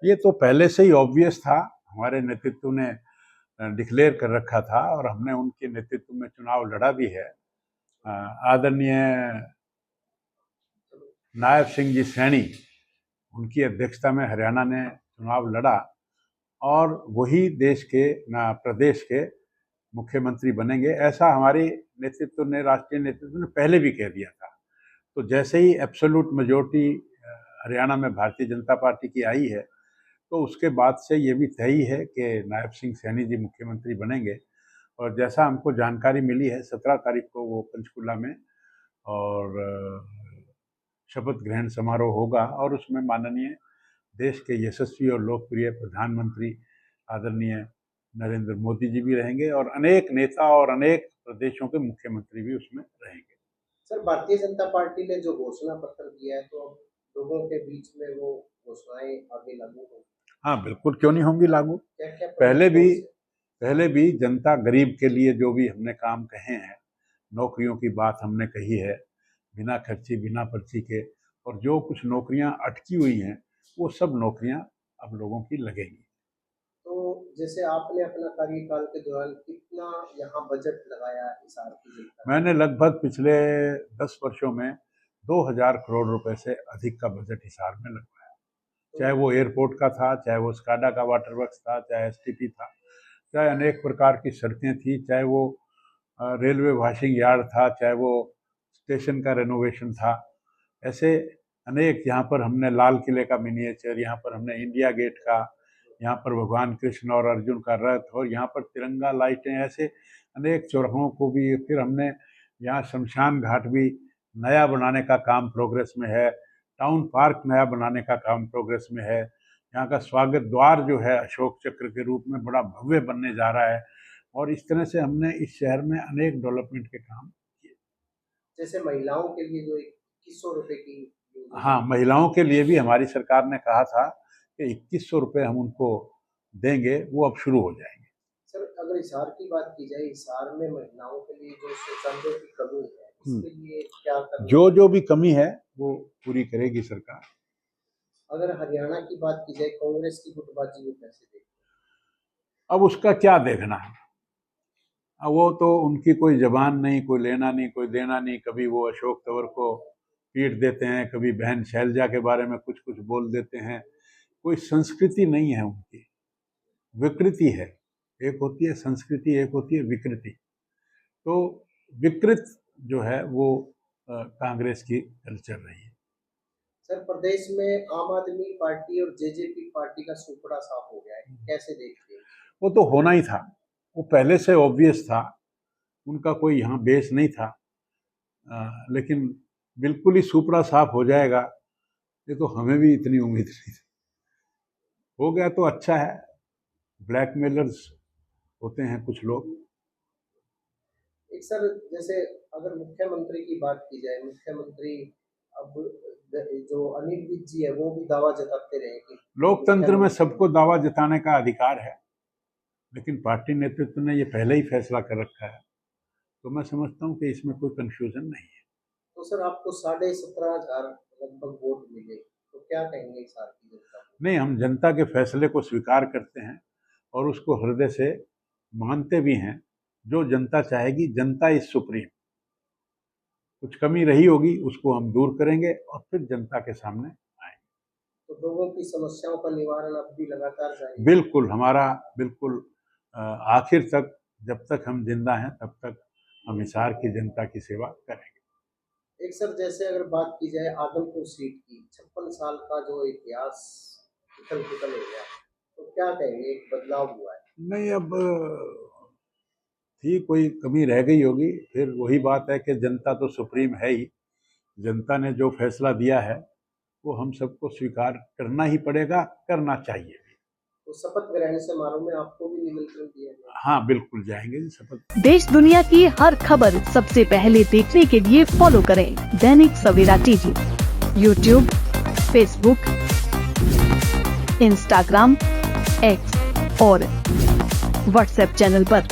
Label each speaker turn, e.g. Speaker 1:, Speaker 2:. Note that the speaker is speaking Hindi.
Speaker 1: ये तो पहले से ही ऑब्वियस था, हमारे नेतृत्व ने डिक्लेयर कर रखा था और हमने उनके नेतृत्व में चुनाव लड़ा भी है। आदरणीय नायब सिंह जी सैनी, उनकी अध्यक्षता में हरियाणा ने चुनाव लड़ा और वही देश के प्रदेश के मुख्यमंत्री बनेंगे, ऐसा हमारे नेतृत्व ने, राष्ट्रीय नेतृत्व ने पहले भी कह दिया था। तो जैसे ही एब्सोल्यूट मेजॉरिटी हरियाणा में भारतीय जनता पार्टी की आई है, तो उसके बाद से ये भी तय है कि नायब सिंह सैनी जी मुख्यमंत्री बनेंगे। और जैसा हमको जानकारी मिली है, 17 तारीख को वो पंचकुला में और शपथ ग्रहण समारोह होगा और उसमें माननीय देश के यशस्वी और लोकप्रिय प्रधानमंत्री आदरणीय नरेंद्र मोदी जी भी रहेंगे और अनेक नेता और अनेक प्रदेशों के मुख्यमंत्री भी उसमें रहेंगे।
Speaker 2: सर, भारतीय जनता पार्टी ने जो घोषणा पत्र दिया है, तो अब लोगों के बीच में वो घोषणाएं आगे लागू होंगी?
Speaker 1: हाँ बिल्कुल, क्यों नहीं होंगी लागू।
Speaker 2: क्या
Speaker 1: पहले भी जनता गरीब के लिए जो भी हमने काम कहे हैं, नौकरियों की बात हमने कही है, बिना खर्ची बिना पर्ची के, और जो कुछ नौकरियां अटकी हुई हैं वो सब नौकरियां अब लोगों की लगेंगी।
Speaker 2: तो जैसे आपने अपना कार्यकाल के दौरान कितना यहाँ बजट लगाया हिसार की जनता?
Speaker 1: मैंने लगभग पिछले 10 वर्षों में 2000 करोड़ रुपए से अधिक का बजट हिसार में लगवाया। चाहे वो एयरपोर्ट का था, चाहे वो स्काडा का वाटर वर्क्स था, चाहे एसटीपी था, चाहे अनेक प्रकार की सड़कें थी, चाहे वो रेलवे वॉशिंग यार्ड था, चाहे वो स्टेशन का रेनोवेशन था। ऐसे अनेक, यहाँ पर हमने लाल किले का मिनिएचर, यहाँ पर हमने इंडिया गेट का, यहाँ पर भगवान कृष्ण और अर्जुन का रथ, और यहाँ पर तिरंगा लाइटें, ऐसे अनेक चौराहों को भी, फिर हमने यहाँ शमशान घाट भी नया बनाने का काम प्रोग्रेस में है, टाउन पार्क नया बनाने का काम प्रोग्रेस में है, यहाँ का स्वागत द्वार जो है अशोक चक्र के रूप में बड़ा भव्य बनने जा रहा है, और इस तरह से हमने इस शहर में अनेक डेवलपमेंट के काम किए।
Speaker 2: जैसे महिलाओं के लिए जो 2100 रुपए की,
Speaker 1: हाँ, महिलाओं के लिए भी हमारी सरकार ने कहा था कि 2100 रुपये हम उनको देंगे, वो अब शुरू हो जाएंगे।
Speaker 2: सर, अगर हिसार की बात की जाए, हिसार में महिलाओं के लिए जो शौचालय की कमी है, इसके लिए क्या करना?
Speaker 1: जो भी कमी है वो पूरी करेगी सरकार।
Speaker 2: अगर हरियाणा की बात की जाए, कांग्रेस की गुटबाजी को कैसे देखते हैं?
Speaker 1: अब उसका क्या देखना है, अब वो तो उनकी कोई जबान नहीं, कोई लेना नहीं, कोई देना नहीं। कभी वो अशोक तंवर को पीट देते हैं, कभी बहन शैलजा के बारे में कुछ कुछ बोल देते हैं। कोई संस्कृति नहीं है उनकी, विकृति है। एक होती है संस्कृति, एक होती है विकृति। तो विकृत जो है वो कांग्रेस की कल्चर रही है।
Speaker 2: सर, प्रदेश में आम आदमी पार्टी और जेजेपी पार्टी का सुपड़ा साफ हो गया है, कैसे देखते हैं?
Speaker 1: वो तो होना ही था, वो पहले से ऑब्वियस था, उनका कोई यहाँ बेस नहीं था। लेकिन बिल्कुल ही सुपड़ा साफ हो जाएगा, ये तो हमें भी इतनी उम्मीद नहीं थी। हो गया तो अच्छा है। ब्लैकमेलर्स होते हैं कुछ लोग।
Speaker 2: एक सर, जैसे अगर मुख्यमंत्री की बात की जाए, मुख्यमंत्री अब जो अनिल विज जी है वो भी दावा जताते रहे कि
Speaker 1: लोकतंत्र में सबको दावा जताने का अधिकार है, लेकिन पार्टी नेतृत्व ने ये पहले ही फैसला कर रखा है, तो मैं समझता हूँ कि इसमें कोई कंफ्यूजन नहीं है।
Speaker 2: तो सर, आपको 17,500 लगभग वोट मिले, तो क्या कहेंगे इस बार की जनता को?
Speaker 1: नहीं, हम जनता के फैसले को स्वीकार करते हैं और उसको हृदय से मानते भी हैं। जो जनता चाहेगी, जनता इज सुप्रीम। कुछ कमी रही होगी उसको हम दूर करेंगे और फिर जनता के सामने आएंगे।
Speaker 2: तो लोगों की समस्याओं का निवारण अब भी लगातार जारी?
Speaker 1: बिल्कुल, हमारा बिल्कुल आखिर तक, जब तक हम जिंदा हैं तब तक हम हिसार की जनता की सेवा करेंगे।
Speaker 2: एक सर, जैसे अगर बात की जाए आदमपुर सीट की, 56 साल का जो इतिहास उथल पुथल हो गया, तो क्या कहेंगे, एक बदलाव हुआ है?
Speaker 1: नहीं, अब थी कोई कमी रह गई होगी, फिर वही बात है कि जनता तो सुप्रीम है ही। जनता ने जो फैसला दिया है वो हम सबको स्वीकार करना ही पड़ेगा, करना चाहिए।
Speaker 2: तो शपथ ग्रहण समारोह में आपको भी निमंत्रण दिया गया?
Speaker 1: हाँ बिल्कुल जाएंगे शपथ।
Speaker 3: देश दुनिया की हर खबर सबसे पहले देखने के लिए फॉलो करें Dainik Savera TV, YouTube, Facebook, Instagram, X और व्हाट्सएप चैनल पर।